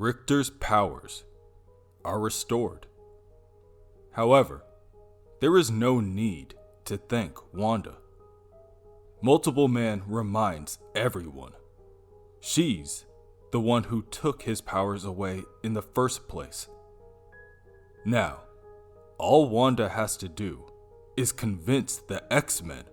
Richter's powers are restored. However, there is no need to thank Wanda. Multiple Man reminds everyone she's the one who took his powers away in the first place. Now, all Wanda has to do is convince the X-Men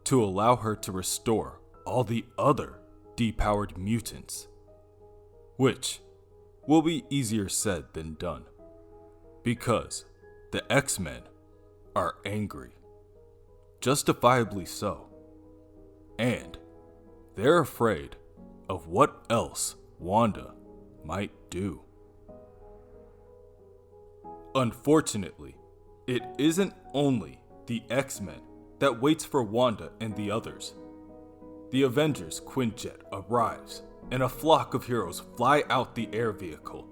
to allow her to restore all the other depowered mutants, which will be easier said than done, because the X-Men are angry, justifiably so, and they're afraid of what else Wanda might do. Unfortunately, it isn't only the X-Men that waits for Wanda and the others. The Avengers Quinjet arrives, and a flock of heroes fly out the air vehicle.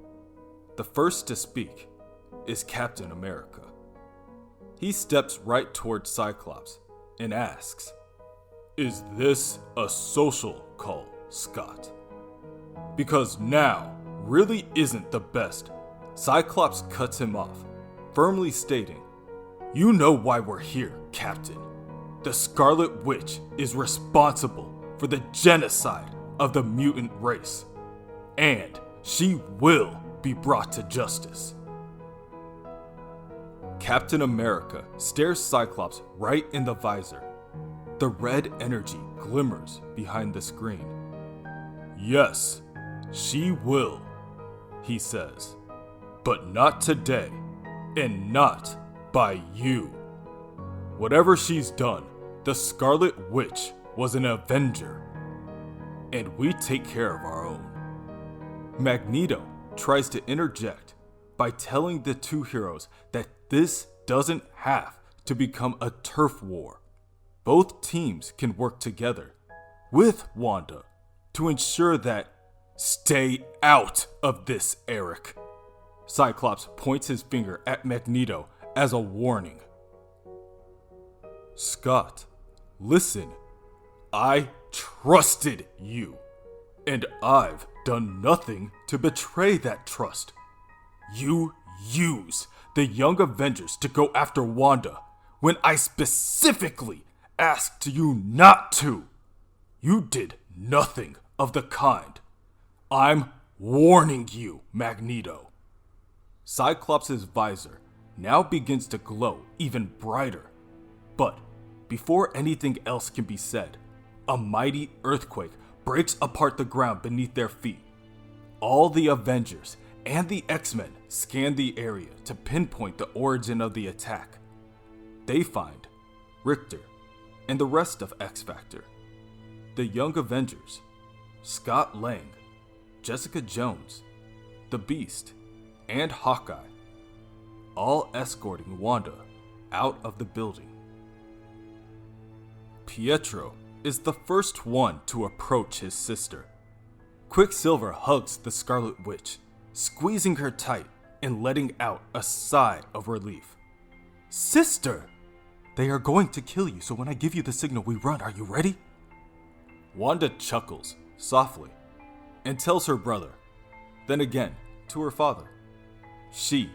The first to speak is Captain America. He steps right towards Cyclops and asks, "Is this a social call, Scott?" Because now really isn't the best. Cyclops cuts him off, firmly stating, "You know why we're here, Captain. The Scarlet Witch is responsible for the genocide of the mutant race, and she will be brought to justice." Captain America stares Cyclops right in the visor. The red energy glimmers behind the screen. "Yes, she will," he says, "but not today, and not by you. Whatever she's done, the Scarlet Witch was an Avenger, and we take care of our own." Magneto tries to interject by telling the two heroes that this doesn't have to become a turf war. Both teams can work together with Wanda to ensure that "Stay out of this, Eric." Cyclops points his finger at Magneto as a warning. "Scott, listen, I trusted you, and I've done nothing to betray that trust. You use the Young Avengers to go after Wanda when I specifically asked you not to. You did nothing of the kind. I'm warning you, Magneto." Cyclops' visor now begins to glow even brighter. But before anything else can be said, a mighty earthquake breaks apart the ground beneath their feet. All the Avengers and the X-Men scan the area to pinpoint the origin of the attack. They find Richter and the rest of X-Factor. The Young Avengers, Scott Lang, Jessica Jones, the Beast, and Hawkeye, all escorting Wanda out of the building. Pietro is the first one to approach his sister. Quicksilver hugs the Scarlet Witch, squeezing her tight and letting out a sigh of relief. "Sister! They are going to kill you, so when I give you the signal, we run. Are you ready?" Wanda chuckles softly and tells her brother, then again to her father, she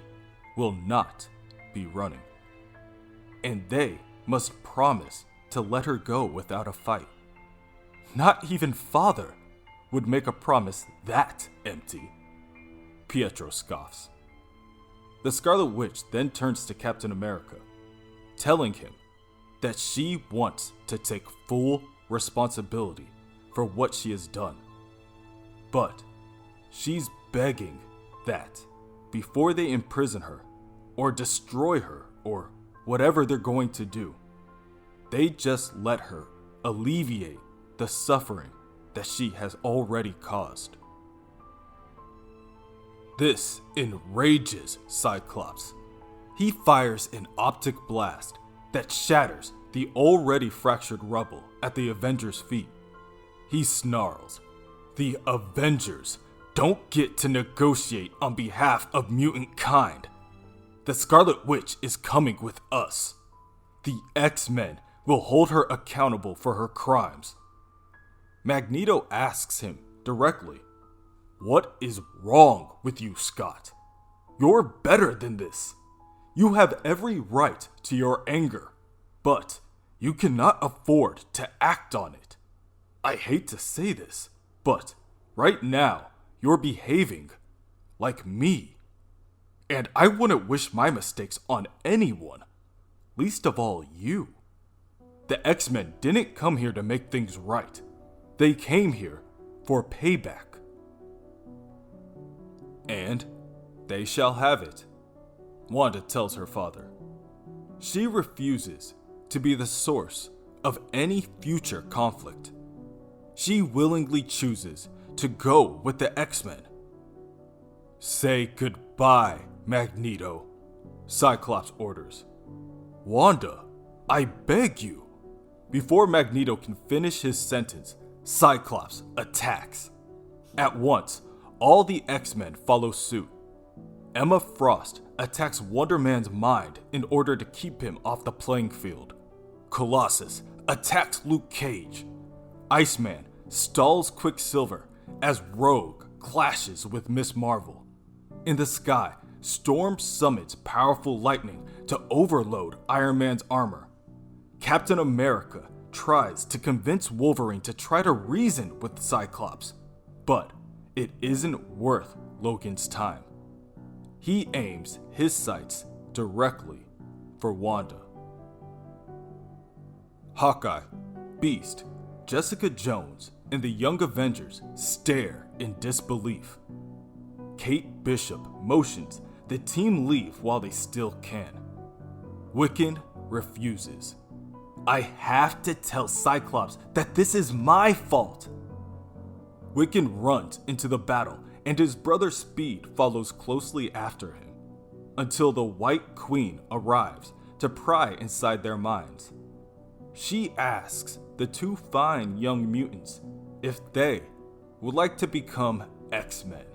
will not be running. And they must promise to let her go without a fight. Not even father would make a promise that empty. Pietro scoffs. The Scarlet Witch then turns to Captain America, telling him that she wants to take full responsibility for what she has done. But she's begging that before they imprison her or destroy her or whatever they're going to do, they just let her alleviate the suffering that she has already caused. This enrages Cyclops. He fires an optic blast that shatters the already fractured rubble at the Avengers' feet. He snarls, "The Avengers don't get to negotiate on behalf of mutant kind. The Scarlet Witch is coming with us. The X-Men will hold her accountable for her crimes." Magneto asks him directly, What is wrong with you, Scott? You're better than this. You have every right to your anger, but you cannot afford to act on it. I hate to say this, but right now you're behaving like me. And I wouldn't wish my mistakes on anyone, least of all you. The X-Men didn't come here to make things right. They came here for payback. And they shall have it, Wanda tells her father. She refuses to be the source of any future conflict. She willingly chooses to go with the X-Men. Say goodbye, Magneto, Cyclops orders. Wanda, I beg you. Before Magneto can finish his sentence, Cyclops attacks. At once, all the X-Men follow suit. Emma Frost attacks Wonder Man's mind in order to keep him off the playing field. Colossus attacks Luke Cage. Iceman stalls Quicksilver as Rogue clashes with Miss Marvel. In the sky, Storm summons powerful lightning to overload Iron Man's armor. Captain America tries to convince Wolverine to try to reason with Cyclops, but it isn't worth Logan's time. He aims his sights directly for Wanda. Hawkeye, Beast, Jessica Jones, and the Young Avengers stare in disbelief. Kate Bishop motions the team leave while they still can. Wiccan refuses. I have to tell Cyclops that this is my fault. Wiccan runs into the battle and his brother Speed follows closely after him, until the White Queen arrives to pry inside their minds. She asks the two fine young mutants if they would like to become X-Men.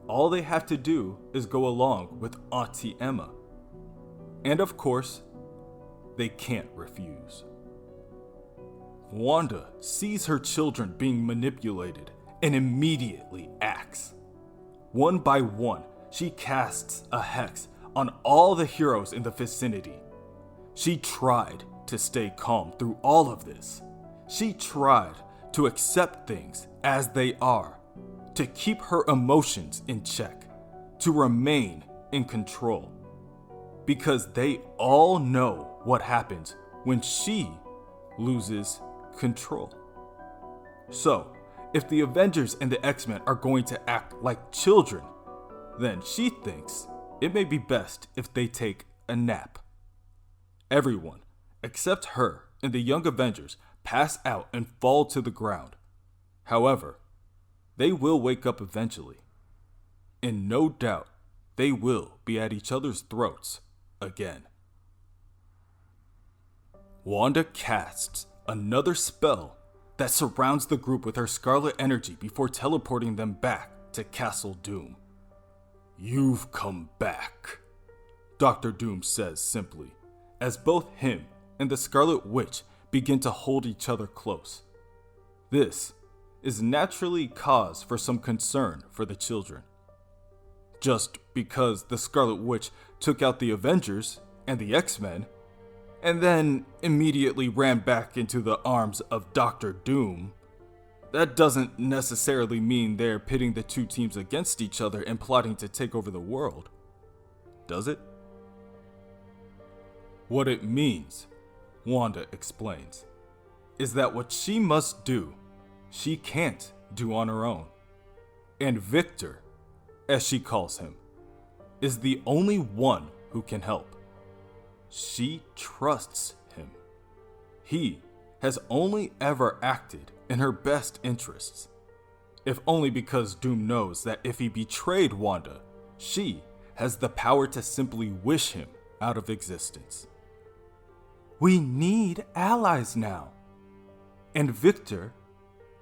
All they have to do is go along with Auntie Emma. And of course, they can't refuse. Wanda sees her children being manipulated and immediately acts. One by one, she casts a hex on all the heroes in the vicinity. She tried to stay calm through all of this. She tried to accept things as they are, to keep her emotions in check, to remain in control. Because they all know what happens when she loses control. So, if the Avengers and the X-Men are going to act like children, then she thinks it may be best if they take a nap. Everyone, except her and the Young Avengers, pass out and fall to the ground. However, they will wake up eventually. And no doubt, they will be at each other's throats again. Wanda casts another spell that surrounds the group with her scarlet energy before teleporting them back to Castle Doom. You've come back, Dr. Doom says simply, as both him and the Scarlet Witch begin to hold each other close. This is naturally cause for some concern for the children. Just because the Scarlet Witch took out the Avengers and the X-Men, and then immediately ran back into the arms of Dr. Doom, that doesn't necessarily mean they're pitting the two teams against each other and plotting to take over the world, does it? What it means, Wanda explains, is that what she must do, she can't do on her own. And Victor, as she calls him, is the only one who can help. She trusts him. He has only ever acted in her best interests, if only because Doom knows that if he betrayed Wanda, she has the power to simply wish him out of existence. We need allies now. And Victor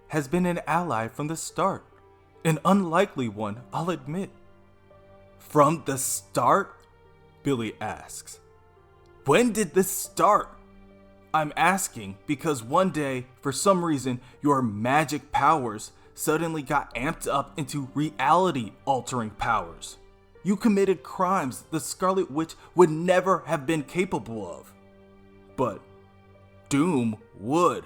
has been an ally from the start. An unlikely one, I'll admit. From the start? Billy asks. When did this start? I'm asking because one day, for some reason, your magic powers suddenly got amped up into reality-altering powers. You committed crimes the Scarlet Witch would never have been capable of. But Doom would.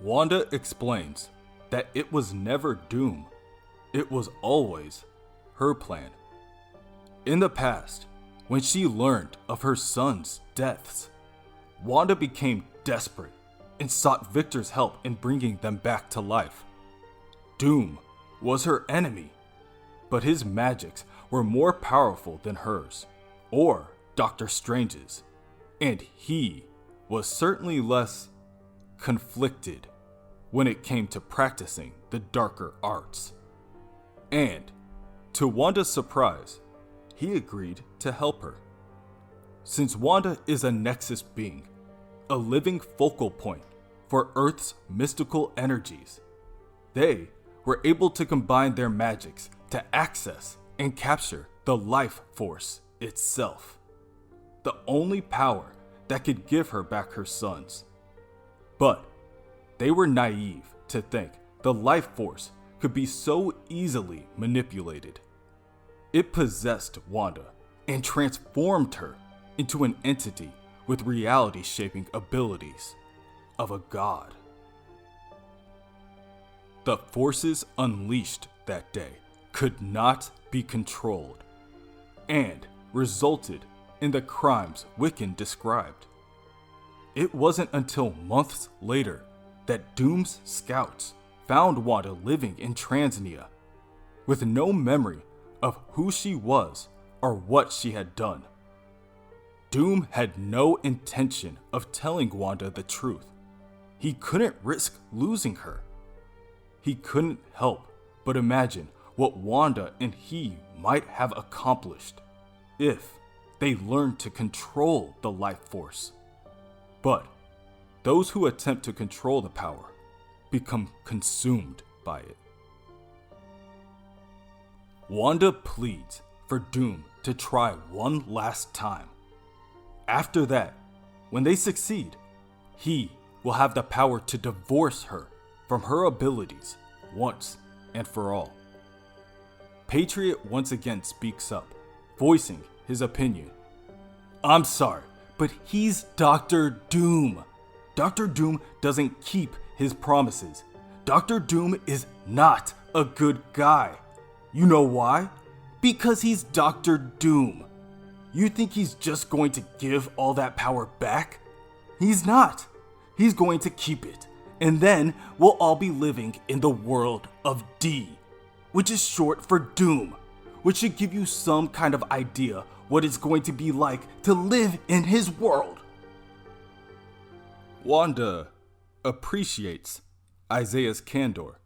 Wanda explains that it was never Doom. It was always her plan. In the past, when she learned of her son's deaths, Wanda became desperate and sought Victor's help in bringing them back to life. Doom was her enemy, but his magics were more powerful than hers, or Doctor Strange's, and he was certainly less conflicted when it came to practicing the darker arts. And, to Wanda's surprise, he agreed to help her. Since Wanda is a Nexus being, a living focal point for Earth's mystical energies, they were able to combine their magics to access and capture the life force itself, the only power that could give her back her sons. But they were naive to think the life force could be so easily manipulated. It possessed Wanda and transformed her into an entity with reality-shaping abilities of a god. The forces unleashed that day could not be controlled and resulted in the crimes Wiccan described. It wasn't until months later that Doom's scouts found Wanda living in Transnia, with no memory of who she was or what she had done. Doom had no intention of telling Wanda the truth. He couldn't risk losing her. He couldn't help but imagine what Wanda and he might have accomplished if they learned to control the life force. But those who attempt to control the power become consumed by it. Wanda pleads for Doom to try one last time. After that, when they succeed, he will have the power to divorce her from her abilities once and for all. Patriot once again speaks up, voicing his opinion. I'm sorry, but he's Dr. Doom. Dr. Doom doesn't keep his promises. Dr. Doom is not a good guy. You know why? Because he's Dr. Doom. You think he's just going to give all that power back? He's not. He's going to keep it. And then we'll all be living in the world of D, which is short for Doom, which should give you some kind of idea what it's going to be like to live in his world. Wanda appreciates Isaiah's candor,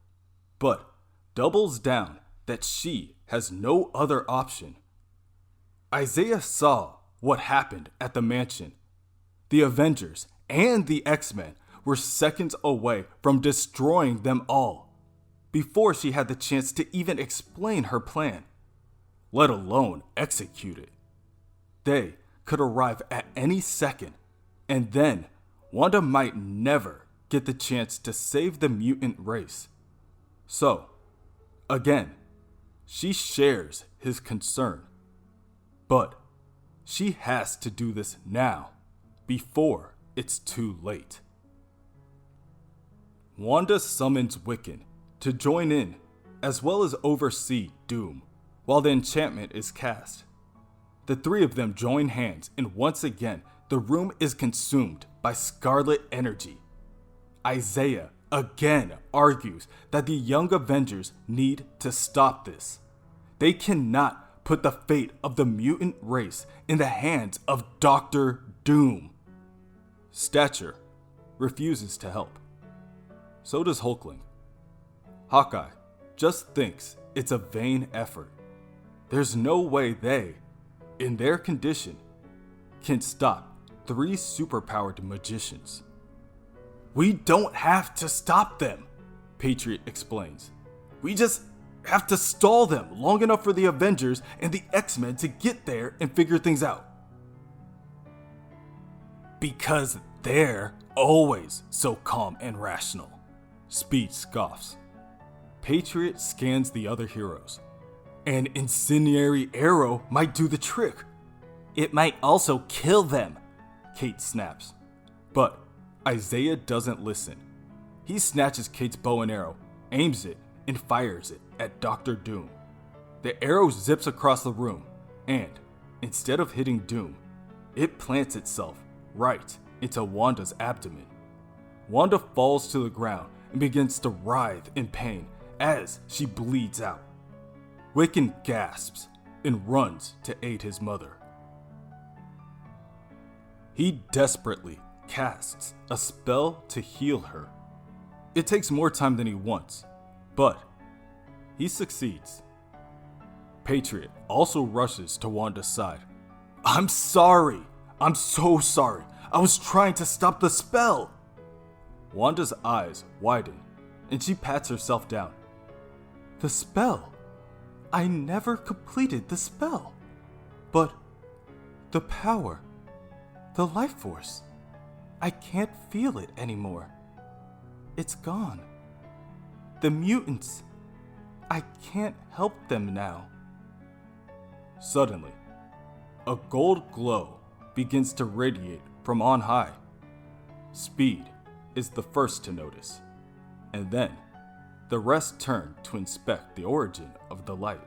but doubles down that she has no other option. Isaiah saw what happened at the mansion. The Avengers and the X-Men were seconds away from destroying them all before she had the chance to even explain her plan, let alone execute it. They could arrive at any second, and then Wanda might never get the chance to save the mutant race. So, again, she shares his concern. But she has to do this now, before it's too late. Wanda summons Wiccan to join in, as well as oversee Doom, while the enchantment is cast. The three of them join hands, and once again, the room is consumed by Scarlet energy. Isaiah again argues that the Young Avengers need to stop this. They cannot put the fate of the mutant race in the hands of Dr. Doom. Stature refuses to help. So does Hulkling. Hawkeye just thinks it's a vain effort. There's no way they, in their condition, can stop 3 superpowered magicians. We don't have to stop them, Patriot explains. We just have to stall them long enough for the Avengers and the X-Men to get there and figure things out. Because they're always so calm and rational, Speed scoffs. Patriot scans the other heroes. An incendiary arrow might do the trick. It might also kill them, Kate snaps. But Isaiah doesn't listen. He snatches Kate's bow and arrow, aims it, and fires it at Dr. Doom. The arrow zips across the room, and instead of hitting Doom, it plants itself right into Wanda's abdomen. Wanda falls to the ground and begins to writhe in pain as she bleeds out. Wiccan gasps and runs to aid his mother. He desperately casts a spell to heal her. It takes more time than he wants, but he succeeds. Patriot also rushes to Wanda's side. "I'm sorry. I'm so sorry. I was trying to stop the spell." Wanda's eyes widen, and she pats herself down. "The spell? I never completed the spell. But the power, the life force, I can't feel it anymore. It's gone. The mutants, I can't help them now." Suddenly, a gold glow begins to radiate from on high. Speed is the first to notice, and then the rest turn to inspect the origin of the light.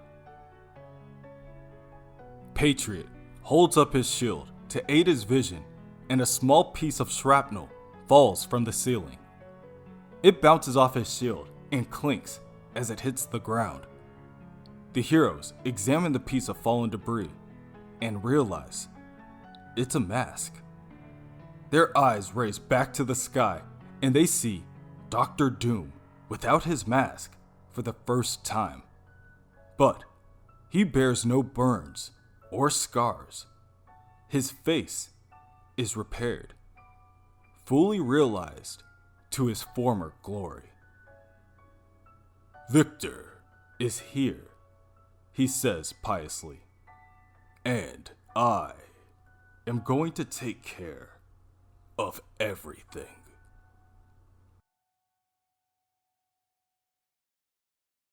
Patriot holds up his shield to aid his vision, and a small piece of shrapnel falls from the ceiling. It bounces off his shield and clinks as it hits the ground. The heroes examine the piece of fallen debris and realize it's a mask. Their eyes raise back to the sky, and they see Dr. Doom without his mask for the first time. But he bears no burns or scars. His face is repaired, fully realized to his former glory. "Victor is here," he says piously, "and I am going to take care of everything."